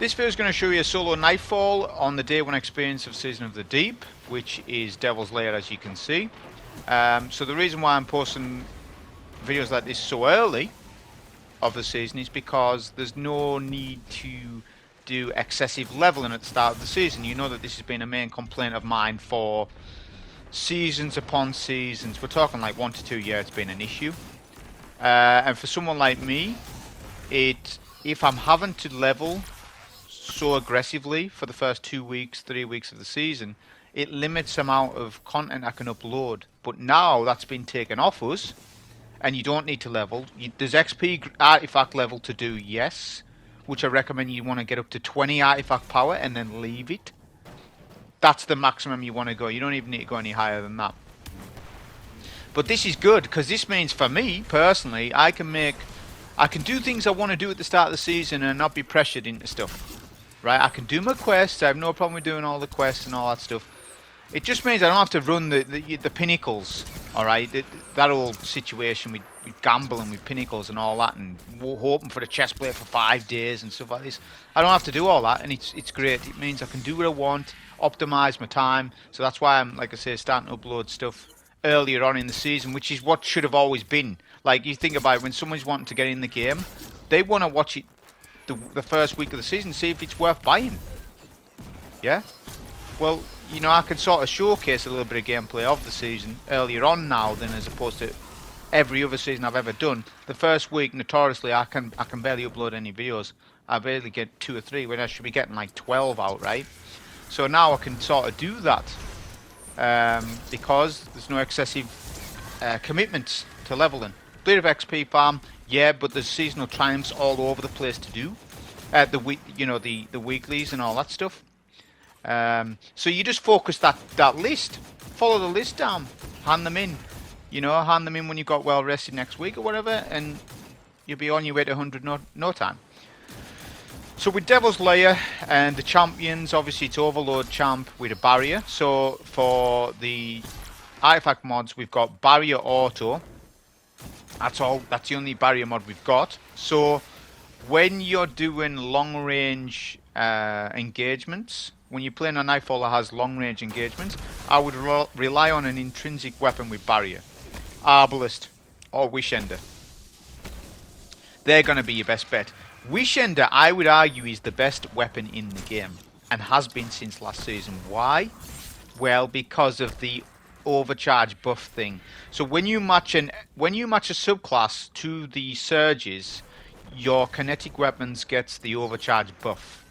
This video is going to show you a solo Nightfall on the day one experience of Season of the Deep, which is Devil's Lair, as you can see. So the reason why I'm posting videos like this so early of the season is because there's no need to do excessive leveling at the start of the season. You know that this has been a main complaint of mine for seasons upon seasons. We're talking like 1 to 2 years. It's been an issue. And for someone like me, if I'm having to level so aggressively for the first 2 weeks, 3 weeks of the season, it limits the amount of content I can upload. But now that's been taken off us, and you don't need to level. There's XP artifact level to do, yes, which I recommend you want to get up to 20 artifact power and then leave it. That's the maximum you want to go. You don't even need to go any higher than that. But this is good because this means for me personally, I can do things I want to do at the start of the season and not be pressured into stuff. Right? I can do my quests. I have no problem with doing all the quests and all that stuff. It just means I don't have to run the pinnacles. All right, that old situation with gambling with pinnacles and all that, and hoping for the chest plate for 5 days and stuff like this. I don't have to do all that, and it's great. It means I can do what I want, optimize my time. So that's why I'm, like I say, starting to upload stuff earlier on in the season, which is what should have always been. Like, you think about it, when someone's wanting to get in the game, they want to watch it the first week of the season, see if it's worth buying. Yeah? Well, you know, I can sort of showcase a little bit of gameplay of the season earlier on now than as opposed to every other season I've ever done. The first week, notoriously, I can barely upload any videos. I barely get 2 or 3 when I should be getting like 12 out, right? So now I can sort of do that because there's no excessive commitments to leveling. Bit of XP farm, yeah, but there's seasonal triumphs all over the place to do. The weeklies and all that stuff. So you just focus that list, follow the list down, hand them in. You know, hand them in when you've got well rested next week or whatever, and you'll be on your way to 100 no time. So with Devil's Lair and the champions, obviously it's Overload champ with a barrier. So for the artifact mods, we've got barrier auto. That's the only barrier mod we've got. So when you're doing long range engagements, when you're playing a Nightfall that has long range engagements, I would rely on an intrinsic weapon with barrier. Arbalist or Wishender. They're going to be your best bet. Wishender, I would argue, is the best weapon in the game and has been since last season. Why? Well, because of the overcharge buff thing. So when you match a subclass to the surges, your kinetic weapons gets the overcharge buff.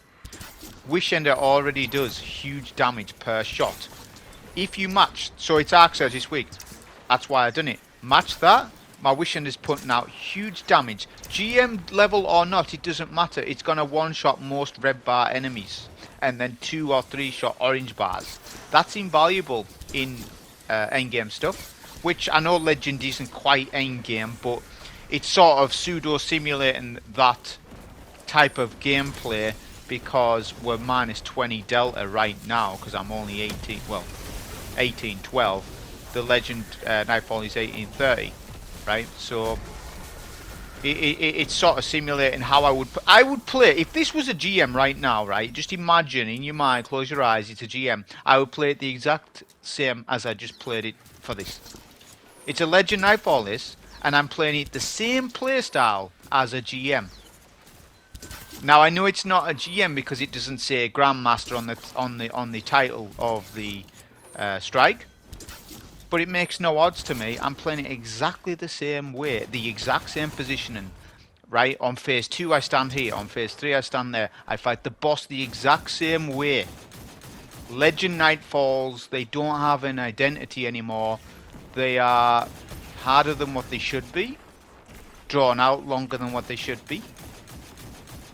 Wishender already does huge damage per shot. If you match, so it's Arc Surge this week. That's why I done it. Match that, my Wishender's putting out huge damage. GM level or not, it doesn't matter. It's gonna one-shot most red bar enemies, and then 2 or 3 shot orange bars. That's invaluable in endgame stuff, which I know Legend isn't quite endgame, but it's sort of pseudo simulating that type of gameplay because we're minus 20 delta right now because I'm only 1812. The Legend Nightfall is 1830, right? So it's sort of simulating how I would play if this was a GM right now, right? Just imagine in your mind, close your eyes, it's a GM. I would play it the exact same as I just played it for this. It's a Legend Nightfall, this, and I'm playing it the same playstyle as a GM. Now I know it's not a GM because it doesn't say Grandmaster on the title of the strike, but it makes no odds to me. I'm playing it exactly the same way, the exact same positioning. Right, on phase 2 I stand here, on phase 3 I stand there. I fight the boss the exact same way. Legend Nightfalls, they don't have an identity anymore. They are harder than what they should be, drawn out longer than what they should be.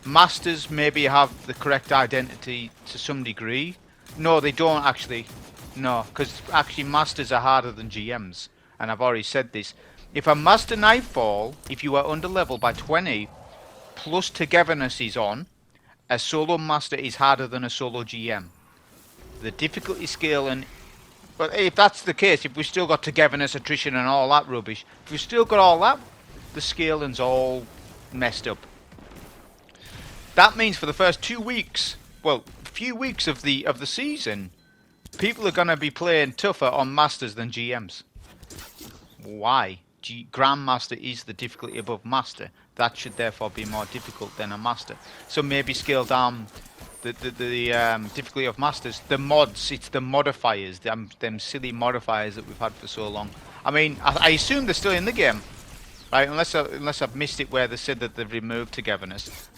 Masters maybe have the correct identity to some degree. No, they don't actually. No, because actually Masters are harder than GMs, and I've already said this. If a Master Nightfall, if you are under level by 20, plus Togetherness is on, a solo Master is harder than a solo GM. The difficulty scale, and but if that's the case, if we've still got Togetherness, attrition and all that rubbish, if we've still got all that, the scaling's all messed up. that means for the first 2 weeks, well, few weeks of the season, people are going to be playing tougher on Masters than GMs. Why? Grandmaster is the difficulty above Master. That should therefore be more difficult than a Master. So maybe scale down the difficulty of Masters. The mods, it's the modifiers, them silly modifiers that we've had for so long. I mean, I assume they're still in the game, right? Unless I've missed it where they said that they've removed togetherness.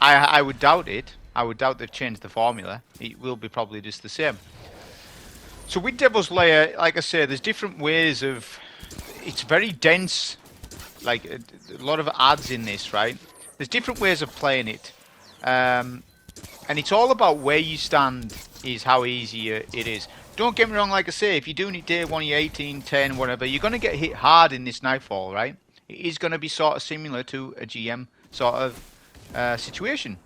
I would doubt it. I would doubt they've changed the formula. It will be probably just the same. So with Devil's Lair, like I say, there's different ways of... It's very dense, like a lot of ads in this, right? There's different ways of playing it. And it's all about where you stand is how easy it is. Don't get me wrong, like I say, if you're doing it day 1, you're 18, 10, whatever, you're going to get hit hard in this Nightfall, right? It is going to be sort of similar to a GM sort of situation.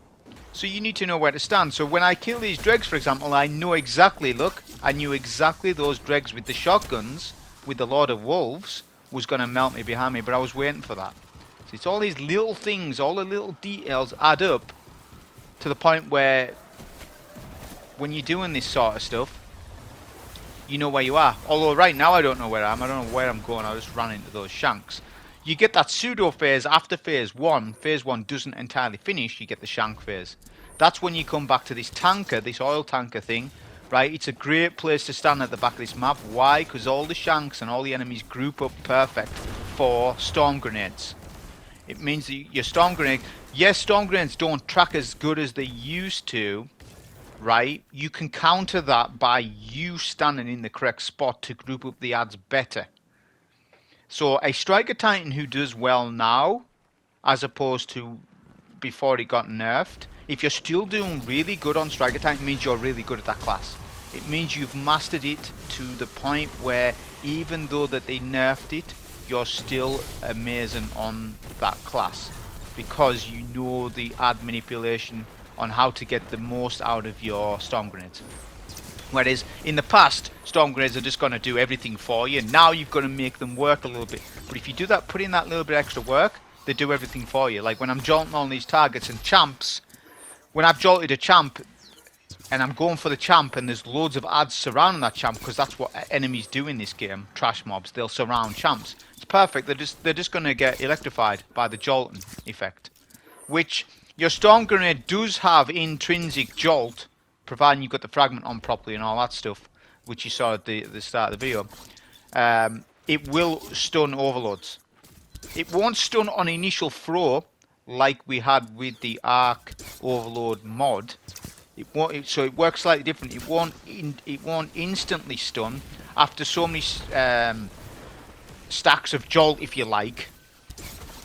So you need to know where to stand. So when I kill these dregs, for example, I know exactly, look, I knew exactly those dregs with the shotguns, with the Lord of Wolves, was going to melt me behind me, but I was waiting for that. So it's all these little things, all the little details add up to the point where when you're doing this sort of stuff, you know where you are. Although right now I don't know where I am. I don't know where I'm going. I just ran into those shanks. You get that pseudo phase after phase 1. Phase 1 doesn't entirely finish. You get the shank phase. That's when you come back to this tanker, this oil tanker thing. Right, it's a great place to stand at the back of this map. Why? Because all the shanks and all the enemies group up perfect for storm grenades. It means that your storm grenade... Yes, storm grenades don't track as good as they used to, right? You can counter that by you standing in the correct spot to group up the ads better. So a Striker Titan who does well now, as opposed to before it got nerfed, if you're still doing really good on Striker Titan, it means you're really good at that class. It means you've mastered it to the point where even though that they nerfed it, you're still amazing on that class. Because you know the ad manipulation on how to get the most out of your storm grenades. Whereas in the past, storm grenades are just going to do everything for you. Now you've got to make them work a little bit. But if you do that, put in that little bit extra work, they do everything for you. Like when I'm jolting on these targets and champs, when I've jolted a champ and I'm going for the champ and there's loads of ads surrounding that champ, because that's what enemies do in this game, trash mobs, they'll surround champs. It's perfect. They're just going to get electrified by the jolting effect, which your storm grenade does have intrinsic jolt, providing you've got the fragment on properly and all that stuff, which you saw at the start of the video. It will stun overloads. It won't stun on initial throw like we had with the Arc Overload mod. It won't. So it works slightly different. It won't instantly stun after so many stacks of jolt, if you like.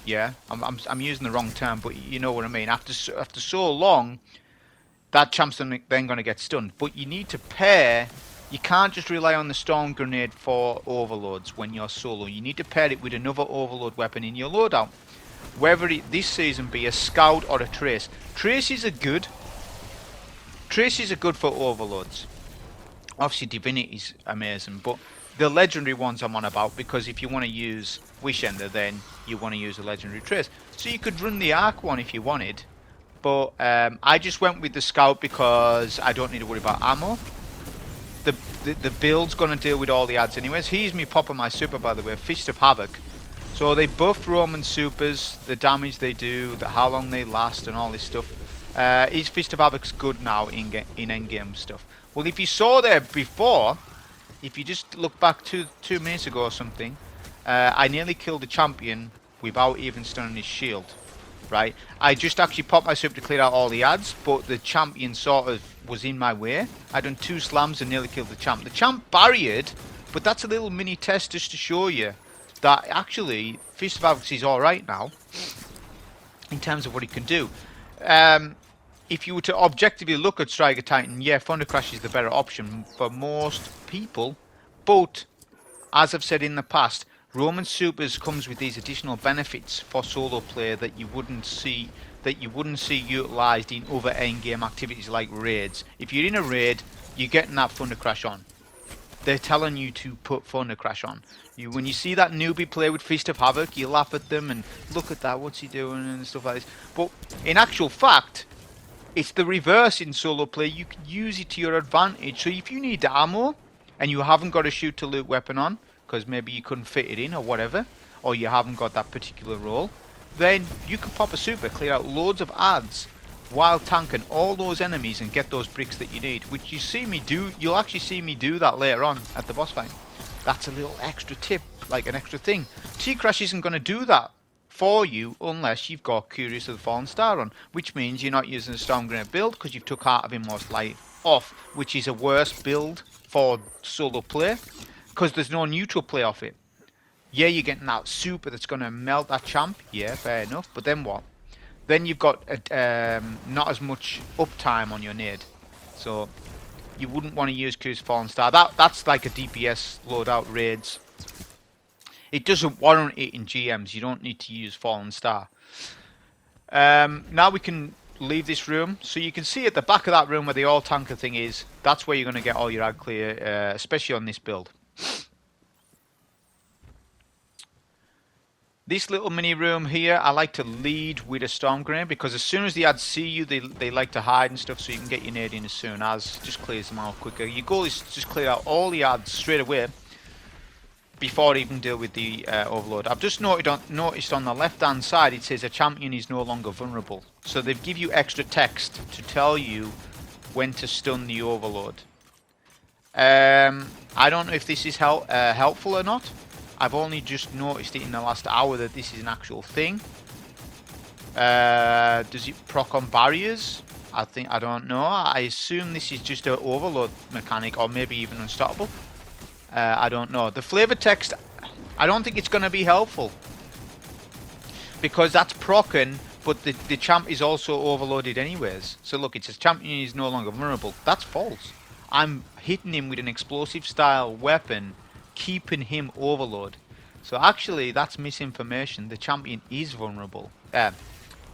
Yeah, I'm using the wrong term, but you know what I mean. After so long, that champ's then going to get stunned. But you need to pair. You can't just rely on the storm grenade for overloads when you're solo. You need to pair it with another overload weapon in your loadout. Whether it this season be a scout or a trace. Traces are good. Traces are good for overloads. Obviously Divinity's amazing, but the legendary ones I'm on about, because if you want to use Wishender, then you want to use a legendary trace. So you could run the Arc one if you wanted, but I just went with the scout because I don't need to worry about ammo. The build's going to deal with all the ads anyways. Here's me popping my super, by the way, Fist of Havoc. So they buff Roman supers, the damage they do, how long they last, and all this stuff. His Fist of Havoc's good now in endgame stuff. Well, if you saw there before, if you just look back two minutes ago or something, I nearly killed the champion without even stunning his shield. Right? I just actually popped my super to clear out all the ads, but the champion sort of was in my way. I done 2 slams and nearly killed the champ. The champ barriered, but that's a little mini test just to show you that actually Fist of Havoc is alright now in terms of what he can do. If you were to objectively look at Striker Titan, yeah, Thunder Crash is the better option for most people, but as I've said in the past, Roman Supers comes with these additional benefits for solo play that you wouldn't see utilised in other endgame activities like raids. If you're in a raid, you're getting that Thunder Crash on. They're telling you to put Thunder Crash on. When you see that newbie play with Fist of Havoc, you laugh at them and look at that, what's he doing and stuff like this. But in actual fact, it's the reverse in solo play. You can use it to your advantage. So if you need ammo and you haven't got a shoot to loot weapon on, because maybe you couldn't fit it in or whatever, or you haven't got that particular role, then you can pop a super, clear out loads of ads while tanking all those enemies and get those bricks that you need, which you see me do. You'll actually see me do that later on at the boss fight. That's a little extra tip, like an extra thing. T-Crash isn't going to do that for you unless you've got Curious of the Fallen Star on, which means you're not using a Storm Grenade build because you've took Heart of Inmost Light off, which is a worse build for solo play because there's no neutral play off it. Yeah, you're getting that super that's going to melt that champ. Yeah, fair enough. But then what? Then you've got not as much uptime on your nade. So you wouldn't want to use Curious Fallen Star. That's like a DPS loadout raids. It doesn't warrant it in GMs. You don't need to use Fallen Star. Now we can leave this room. So you can see at the back of that room where the all tanker thing is. That's where you're going to get all your ad clear, especially on this build. This little mini room here, I like to lead with a Storm Grenade because as soon as the ads see you, they like to hide and stuff, so you can get your nade in as soon as. Just clears them out quicker. Your goal is to just clear out all the ads straight away before even deal with the overload. I've just noticed on the left hand side it says a champion is no longer vulnerable. So they give you extra text to tell you when to stun the overload. I don't know if this is helpful or not. I've only just noticed it in the last hour that this is an actual thing. Does it proc on barriers? I don't know. I assume this is just an overload mechanic or maybe even unstoppable. I don't know. The flavor text, I don't think it's going to be helpful. Because that's procking, but the champ is also overloaded anyways. So look, it says champion is no longer vulnerable. That's false. I'm hitting him with an explosive style weapon, keeping him overload. So actually that's misinformation. The champion is vulnerable.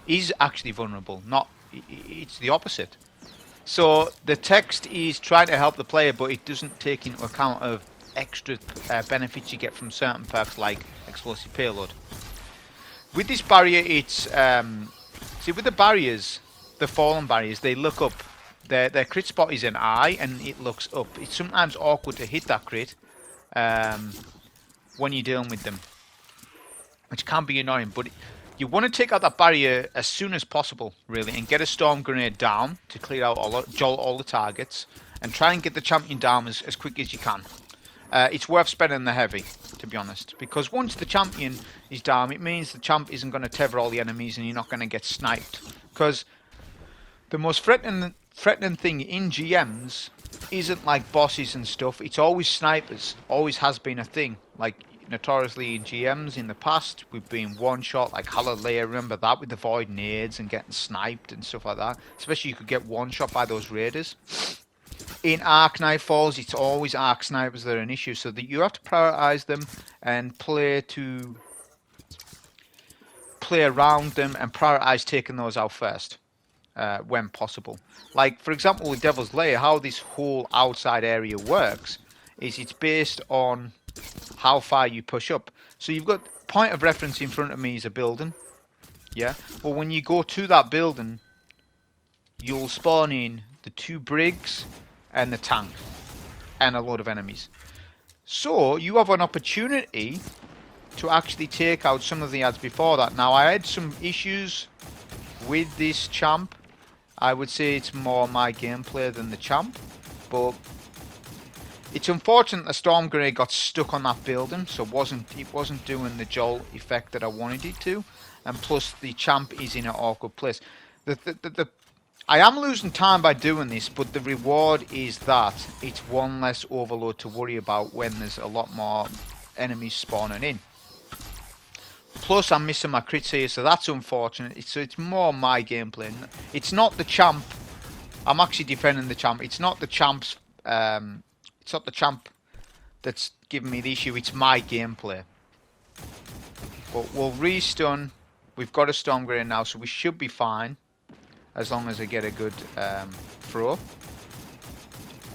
Is actually vulnerable. It's the opposite. So the text is trying to help the player, but it doesn't take into account of extra benefits you get from certain perks like explosive payload. With this barrier, it's see with the barriers, the fallen barriers, they look up. Their crit spot is an eye and it looks up. It's sometimes awkward to hit that crit when you're dealing with them, which can be annoying, but you want to take out that barrier as soon as possible, really, and get a Storm Grenade down to clear out jolt all the targets, and try and get the champion down as quick as you can. It's worth spending the heavy, to be honest, because once the champion is down, it means the champ isn't going to tether all the enemies and you're not going to get sniped. Because the most threatening thing in GMs isn't like bosses and stuff, it's always snipers. Always has been a thing. Like notoriously in GMs in the past, we've been one shot, like Lair, remember that, with the void nades and getting sniped and stuff like that. Especially you could get one shot by those raiders. In Arc Nightfalls, it's always Arc snipers that are an issue, so that you have to prioritize them and play around them and prioritize taking those out first. When possible. Like for example with Devil's Lair, how this whole outside area works is it's based on how far you push up. So you've got point of reference in front of me is a building, yeah, but when you go to that building you'll spawn in the 2 brigs and the tank and a load of enemies. So you have an opportunity to actually take out some of the ads before that. Now I had some issues with this champ. I would say it's more my gameplay than the champ, but it's unfortunate the Storm Grenade got stuck on that building, so it wasn't doing the jolt effect that I wanted it to, and plus the champ is in an awkward place. I am losing time by doing this, but the reward is that it's one less overload to worry about when there's a lot more enemies spawning in. Plus I'm missing my crits here, so that's unfortunate. So it's more my gameplay. It's not the champ. I'm actually defending the champ. It's not the champ's. It's not the champ that's giving me the issue. It's my gameplay. But we'll restun. We've got a Storm Grenade now, so we should be fine as long as I get a good throw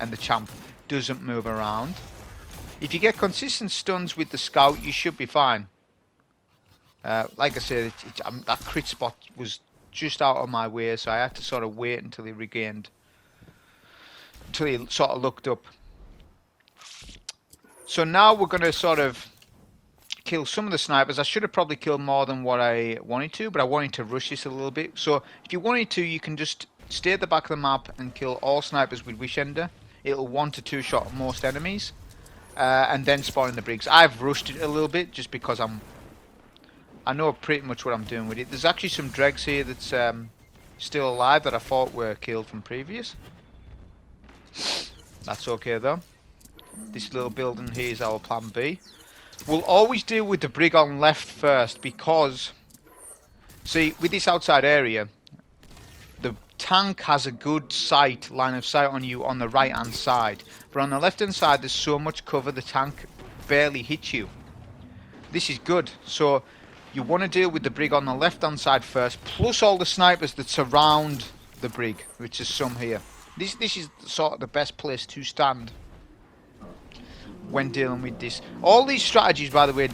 and the champ doesn't move around. If you get consistent stuns with the scout, you should be fine. Like I said, that crit spot was just out of my way, so I had to sort of wait until he regained, until he sort of looked up. So now we're going to sort of kill some of the snipers. I should have probably killed more than what I wanted to, but I wanted to rush this a little bit. So if you wanted to, you can just stay at the back of the map and kill all snipers with Wishender. It'll 1 to 2 shot most enemies, and then spawn in the brigs. I've rushed it a little bit just because I know pretty much what I'm doing with it. There's actually some dregs here that's still alive that I thought were killed from previous. That's okay though. This little building here is our plan B. We'll always deal with the brig on left first because, see, with this outside area, the tank has a good line of sight on you on the right hand side. But on the left hand side there's so much cover the tank barely hits you. This is good. So you want to deal with the brig on the left hand side first, plus all the snipers that surround the brig, which is some here. This is sort of the best place to stand when dealing with this. All these strategies, by the way,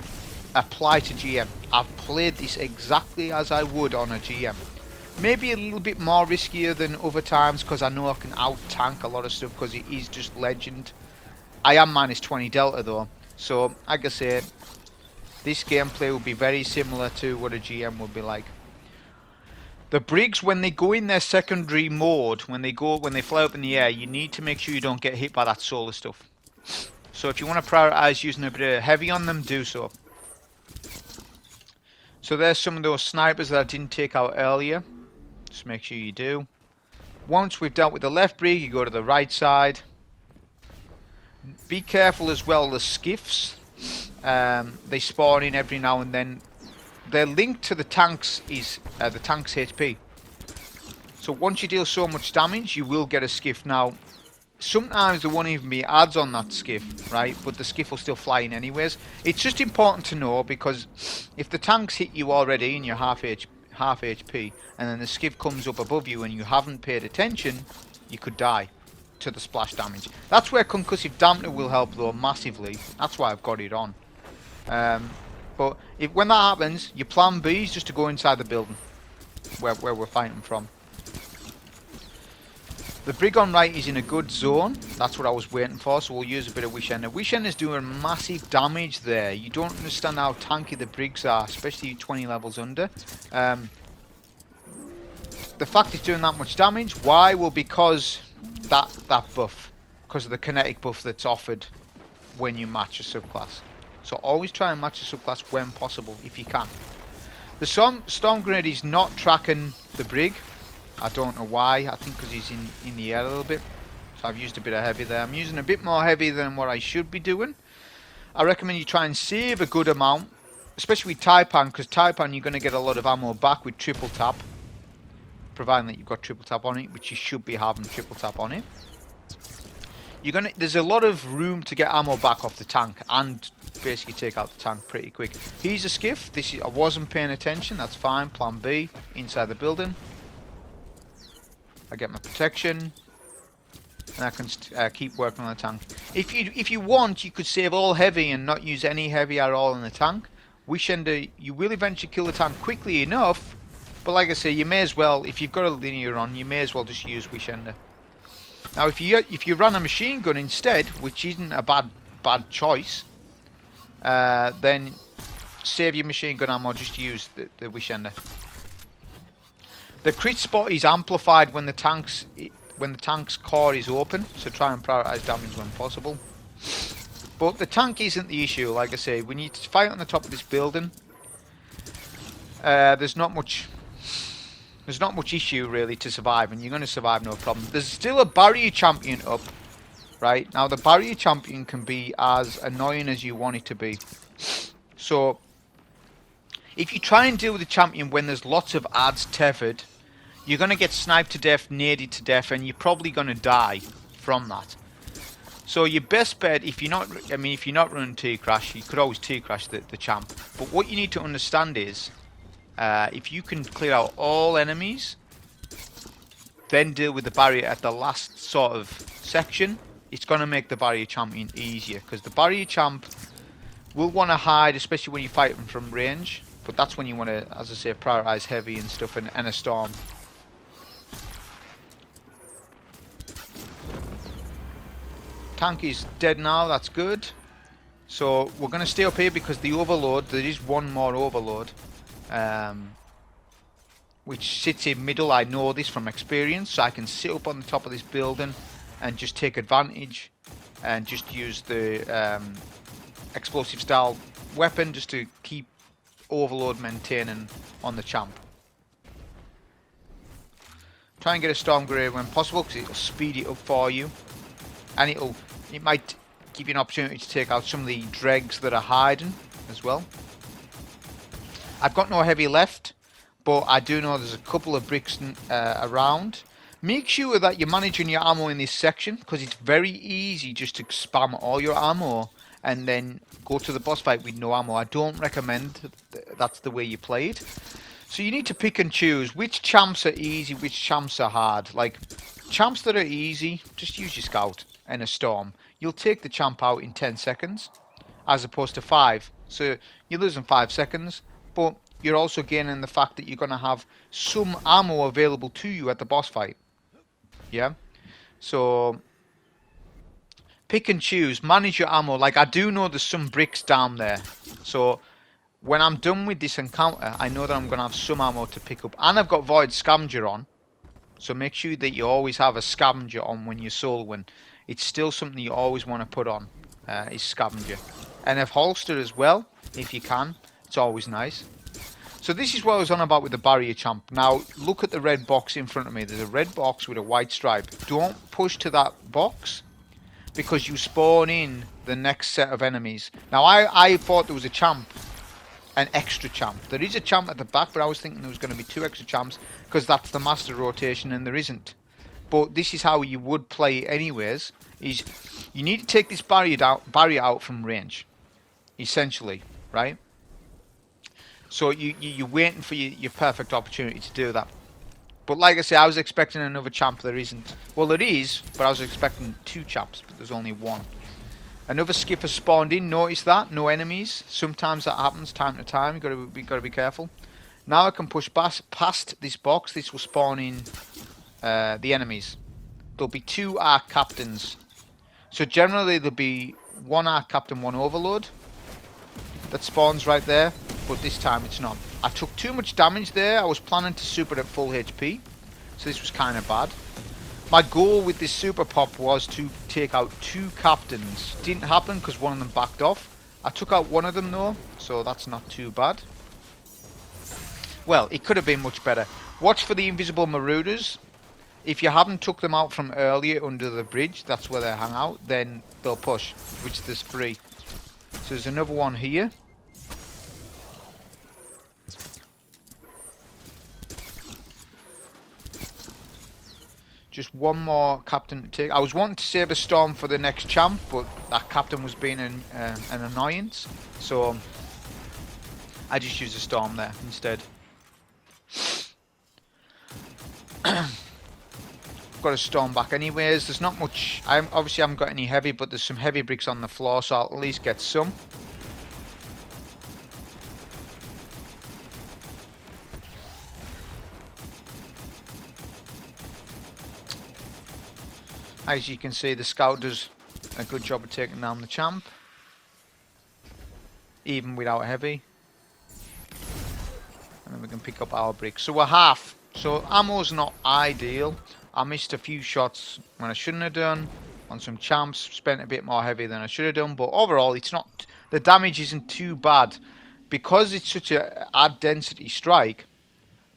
apply to GM. I've played this exactly as I would on a GM. Maybe a little bit more riskier than other times because I know I can out-tank a lot of stuff because it is just legend. I am minus 20 delta though, so like I say, this gameplay will be very similar to what a GM would be like. The brigs, when they go in their secondary mode, when they fly up in the air, you need to make sure you don't get hit by that solar stuff. So if you want to prioritize using a bit of heavy on them, do so. So there's some of those snipers that I didn't take out earlier. Just make sure you do. Once we've dealt with the left brig, you go to the right side. Be careful as well, the skiffs. They spawn in every now and then. Their link to the tanks is the tank's HP. So once you deal so much damage, you will get a skiff. Now, sometimes there won't even be ads on that skiff, right? But the skiff will still fly in anyways. It's just important to know because if the tanks hit you already and you're half HP, and then the skiff comes up above you and you haven't paid attention, you could die to the splash damage. That's where concussive dampener will help though massively. That's why I've got it on. But when that happens, your plan B is just to go inside the building where we're fighting from. The brig on right is in a good zone. That's what I was waiting for, so we'll use a bit of Wishender. Wishender's doing massive damage there. You don't understand how tanky the brigs are, especially 20 levels under. The fact it's doing that much damage, why? Well, because that buff. Because of the kinetic buff that's offered when you match a subclass. So always try and match a subclass when possible, if you can. The Storm Grenade is not tracking the brig. I don't know why. I think because he's in the air a little bit. So I've used a bit of heavy there. I'm using a bit more heavy than what I should be doing. I recommend you try and save a good amount, especially with Taipan, because Taipan you're going to get a lot of ammo back with triple tap, providing that you've got triple tap on it, which you should be having triple tap on it. There's a lot of room to get ammo back off the tank and basically take out the tank pretty quick. Here's a skiff. I wasn't paying attention. That's fine. Plan B, inside the building. I get my protection, and I can keep working on the tank. If you want, you could save all heavy and not use any heavy at all in the tank. Wishender, you will eventually kill the tank quickly enough, but like I say, you may as well, if you've got a linear on, you may as well just use Wishender. Now, if you run a machine gun instead, which isn't a bad choice, then save your machine gun ammo, just use the Wishender. The crit spot is amplified when the tank's core is open, so try and prioritize damage when possible. But the tank isn't the issue. Like I say, we need to fight on the top of this building. There's not much issue really to survive, and you're going to survive no problem. There's still a barrier champion up, right? Now the barrier champion can be as annoying as you want it to be. So if you try and deal with the champion when there's lots of ads tethered, you're going to get sniped to death, naded to death, and you're probably going to die from that. So your best bet, if you're not running T-Crash, you could always T-Crash the champ. But what you need to understand is, if you can clear out all enemies, then deal with the barrier at the last sort of section, it's going to make the barrier champion easier. Because the barrier champ will want to hide, especially when you fight them from range. But that's when you want to, as I say, prioritize heavy and stuff, and a storm. Tank is dead now, that's good. So we're going to stay up here because the overload, there is one more overload, which sits in middle. I know this from experience, so I can sit up on the top of this building and just take advantage and just use the explosive style weapon just to keep overload maintaining on the champ. Try and get a storm grenade when possible because it'll speed it up for you, and it might give you an opportunity to take out some of the dregs that are hiding as well. I've got no heavy left, but I do know there's a couple of bricks around. Make sure that you're managing your ammo in this section, because it's very easy just to spam all your ammo and then go to the boss fight with no ammo. I don't recommend that's the way you play it. So you need to pick and choose which champs are easy, which champs are hard. Like, champs that are easy, just use your scout and a storm. You'll take the champ out in 10 seconds, as opposed to 5. So you're losing 5 seconds, but you're also gaining the fact that you're going to have some ammo available to you at the boss fight. Yeah? So pick and choose, manage your ammo. Like, I do know there's some bricks down there. So when I'm done with this encounter, I know that I'm going to have some ammo to pick up. And I've got Void Scavenger on. So make sure that you always have a Scavenger on when you're soloing. It's still something you always want to put on, is Scavenger. And a holster as well, if you can. It's always nice. So this is what I was on about with the barrier champ. Now, look at the red box in front of me. There's a red box with a white stripe. Don't push to that box, because you spawn in the next set of enemies. Now, I thought there was a champ, an extra champ. There is a champ at the back, but I was thinking there was going to be 2 extra champs, because that's the master rotation, and there isn't. But this is how you would play it anyways, is you need to take this barrier out from range, essentially, right? So you're waiting for your perfect opportunity to do that. But like I say, I was expecting another champ. There isn't. Well, there is, but I was expecting 2 champs, but there's only 1. Another skipper spawned in. Notice that? No enemies. Sometimes that happens time to time. You've got to be careful. Now I can push past this box. This will spawn in the enemies. There'll be 2 arc captains. So generally there'll be 1 arc captain, 1 overload. That spawns right there, but this time it's not. I took too much damage there. I was planning to super at full HP, so this was kind of bad. My goal with this super pop was to take out 2 captains. Didn't happen because one of them backed off. I took out one of them though, so that's not too bad. Well, it could have been much better. Watch for the invisible marauders. If you haven't took them out from earlier under the bridge, that's where they hang out, then they'll push, which there's 3. So there's another one here. Just one more captain to take. I was wanting to save a storm for the next champ, but that captain was being an annoyance. So I just used a storm there instead. Got a storm back anyways. There's not much. Obviously I haven't got any heavy, but there's some heavy bricks on the floor, so I'll at least get some. As you can see, the scout does a good job of taking down the champ, even without heavy. And then we can pick up our bricks. So we're half. So ammo's not ideal. I missed a few shots when I shouldn't have done on some champs. Spent a bit more heavy than I should have done. But overall, it's not. The damage isn't too bad. Because it's such a high density strike,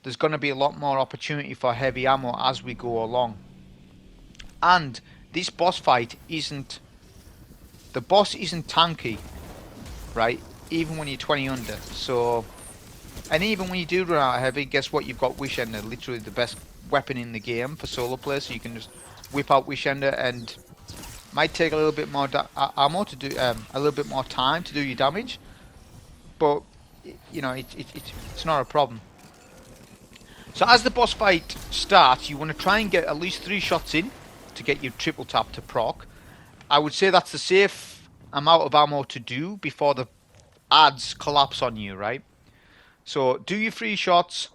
there's going to be a lot more opportunity for heavy ammo as we go along. And this boss fight isn't... The boss isn't tanky, right? Even when you're 20 under. So... And even when you do run out of heavy, guess what? You've got Wishender, literally the best weapon in the game for solo play. So you can just whip out Wishender, and might take a little bit more ammo to do... a little bit more time to do your damage. But, you know, it's not a problem. So as the boss fight starts, you want to try and get at least 3 shots in to get your triple tap to proc. I would say that's the safe amount of ammo to do before the adds collapse on you, right? So do your 3 shots,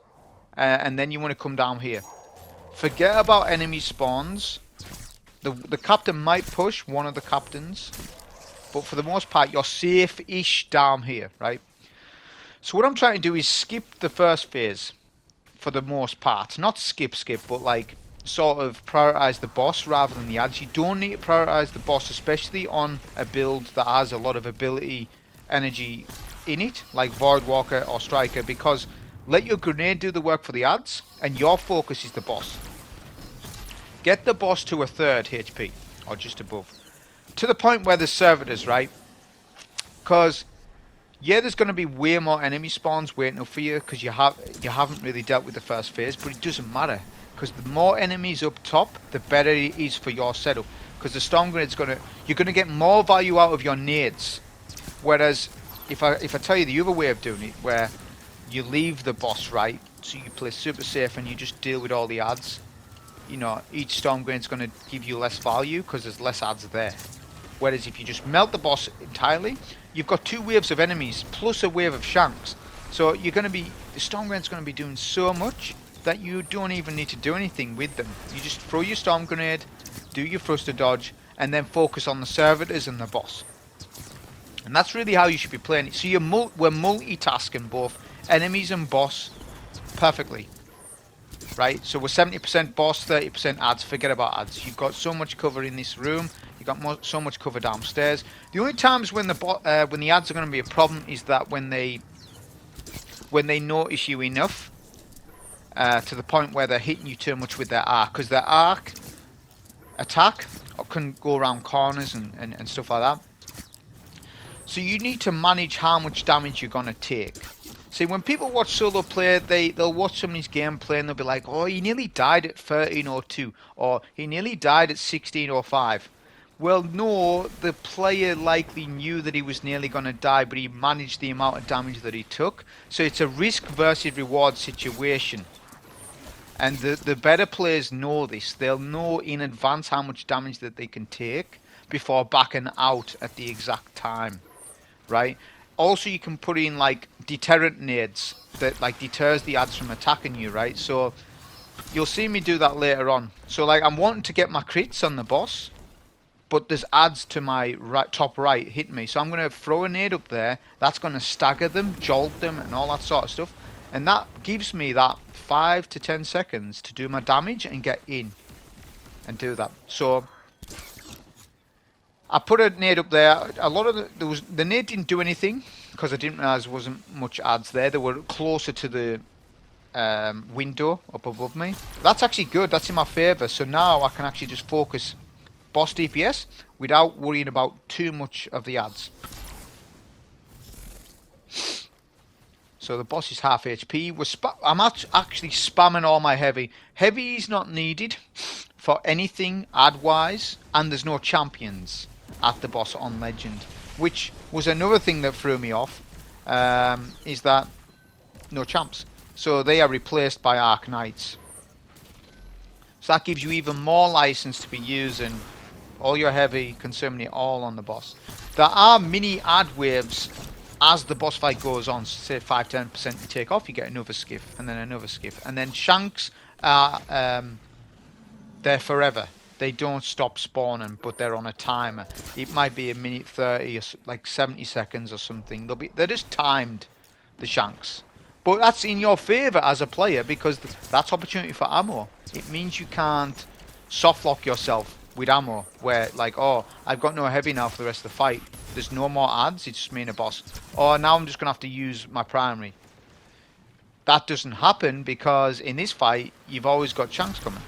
and then you want to come down here. Forget about enemy spawns. The captain might push, one of the captains, but for the most part you're safe-ish down here, right? So what I'm trying to do is skip the first phase for the most part. Not skip, but like sort of prioritize the boss rather than the ads. You don't need to prioritize the boss, especially on a build that has a lot of ability energy in it, like Void Walker or Striker, because let your grenade do the work for the ads, and your focus is the boss. Get the boss to a 3rd HP, or just above. To the point where there's servitors, right? Because, yeah, there's going to be way more enemy spawns waiting up for you, because you haven't really dealt with the first phase, but it doesn't matter. Because the more enemies up top, the better it is for your setup. Because the Storm Grenade's you're going to get more value out of your nades. Whereas, if I tell you the other way of doing it, where you leave the boss, right, so you play super safe and you just deal with all the ads, you know, each Storm Grenade's going to give you less value because there's less ads there. Whereas if you just melt the boss entirely, you've got 2 waves of enemies plus a wave of shanks. So you're going to be, the Storm Grenade's going to be doing so much that you don't even need to do anything with them. You just throw your Storm Grenade, do your thruster dodge, and then focus on the servitors and the boss. And that's really how you should be playing it. So we're multitasking both enemies and boss perfectly. Right, so we're 70% boss, 30% ads. Forget about ads. You've got so much cover in this room. You've got so much cover downstairs. The only times when the ads are going to be a problem is that when they notice you enough to the point where they're hitting you too much with their arc, because their arc attack can go around corners and stuff like that. So you need to manage how much damage you're going to take. See, when people watch solo play, they'll watch somebody's gameplay and they'll be like, oh, he nearly died at 13:02, or he nearly died at 16:05. Well, no, the player likely knew that he was nearly going to die, but he managed the amount of damage that he took. So it's a risk versus reward situation. And the better players know this. They'll know in advance how much damage that they can take before backing out at the exact time, right? Also, you can put in like deterrent nades that like deters the ads from attacking you, right? So you'll see me do that later on. So like I'm wanting to get my crits on the boss, but there's ads to my top right hitting me. So I'm going to throw a nade up there. That's going to stagger them, jolt them, and all that sort of stuff. And that gives me that 5 to 10 seconds to do my damage and get in and do that. So I put a nade up there. A lot of the nade didn't do anything because I didn't realize there wasn't much ads there. They were closer to the window up above me. That's actually good. That's in my favor. So now I can actually just focus boss DPS without worrying about too much of the ads. So the boss is half HP. I'm actually spamming all my heavy. Heavy is not needed for anything ad-wise, and there's no champions at the boss on Legend, which was another thing that threw me off, is that no champs. So they are replaced by Arc Knights. So that gives you even more license to be using all your heavy, consuming it all on the boss. There are mini ad waves as the boss fight goes on. Say 5-10% you take off, you get another skiff, and then another skiff. And then shanks are they're forever. They don't stop spawning, but they're on a timer. It might be a minute 30 or like 70 seconds or something. They're just timed, the shanks. But that's in your favour as a player because that's opportunity for ammo. It means you can't softlock yourself with ammo where like, oh, I've got no heavy now for the rest of the fight. There's no more ads, it's just me and a boss. Or now I'm just going to have to use my primary. That doesn't happen because in this fight, you've always got shanks coming.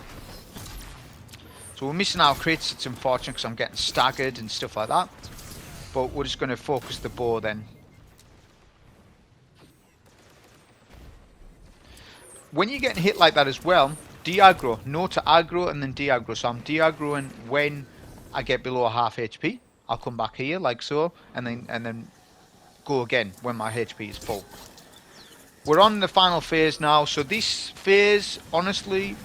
So we're missing our crits. It's unfortunate because I'm getting staggered and stuff like that. But we're just going to focus the bow then. When you're getting hit like that as well, de-aggro. No to aggro and then de-aggro. So I'm de-aggroing when I get below half HP. I'll come back here like so, and then go again when my HP is full. We're on the final phase now. So this phase, honestly,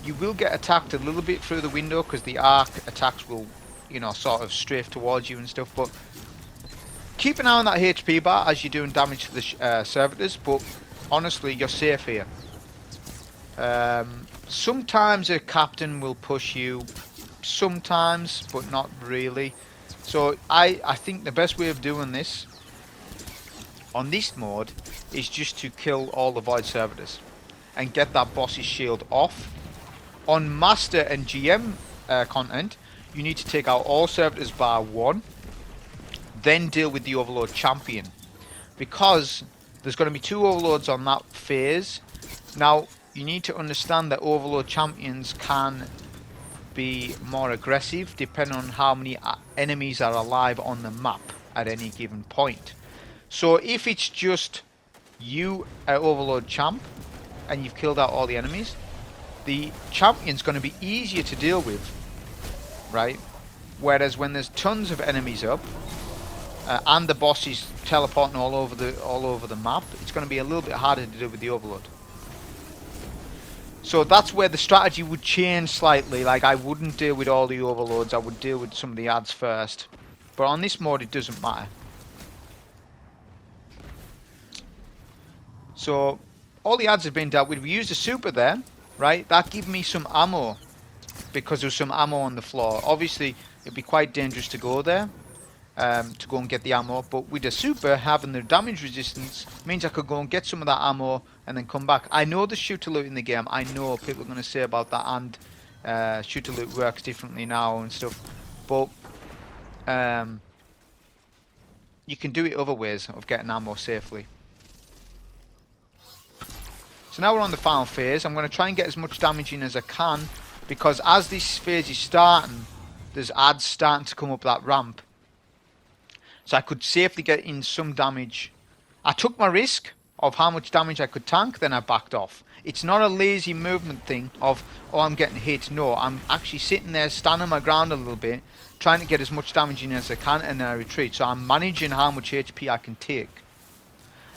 you will get attacked a little bit through the window because the arc attacks will, you know, sort of strafe towards you and stuff. But keep an eye on that HP bar as you're doing damage to the servitors, but honestly, you're safe here. Sometimes a captain will push you, sometimes, but not really. So I think the best way of doing this on this mode is just to kill all the void servitors and get that boss's shield off. On master and GM content, you need to take out all servitors bar 1, then deal with the overlord champion, because there's going to be 2 overlords on that phase. Now you need to understand that overlord champions can be more aggressive depending on how many enemies are alive on the map at any given point. So if it's just you, overlord champ, and you've killed out all the enemies, the champion's going to be easier to deal with, right? Whereas when there's tons of enemies up and the boss is teleporting all over the map, it's going to be a little bit harder to deal with the overlord. So that's where the strategy would change slightly. Like, I wouldn't deal with all the overlords, I would deal with some of the adds first. But on this mode, it doesn't matter. So all the adds have been dealt with. We used a super there, right? That gave me some ammo because there was some ammo on the floor. Obviously, it'd be quite dangerous to go there, to go and get the ammo. But with the super, having the damage resistance means I could go and get some of that ammo and then come back. I know the shooter loot in the game. I know people are going to say about that, and shooter loot works differently now and stuff. But you can do it other ways of getting ammo safely. So now we're on the final phase. I'm going to try and get as much damage in as I can, because as this phase is starting, there's adds starting to come up that ramp. So I could safely get in some damage. I took my risk of how much damage I could tank, then I backed off. It's not a lazy movement thing of, oh, I'm getting hit. No, I'm actually sitting there, standing my ground a little bit, trying to get as much damage in as I can, and then I retreat. So I'm managing how much HP I can take.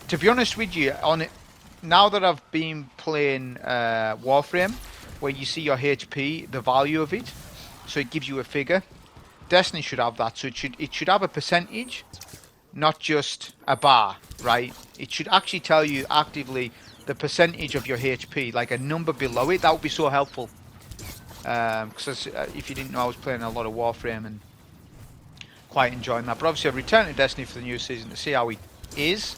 To be honest with you, on it, now that I've been playing Warframe, where you see your HP, the value of it, so it gives you a figure. Destiny should have that, so it should have a percentage, not just a bar, right? It should actually tell you actively the percentage of your HP, like a number below it. That would be so helpful. Because if you didn't know, I was playing a lot of Warframe and quite enjoying that. But obviously I've returned to Destiny for the new season to see how it is.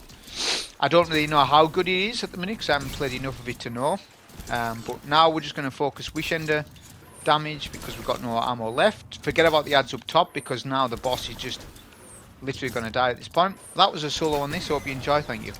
I don't really know how good it is at the minute because I haven't played enough of it to know. But now we're just going to focus Wishender damage because we've got no ammo left. Forget about the adds up top because now the boss is just literally going to die at this point. That was a solo on this. Hope you enjoy. Thank you.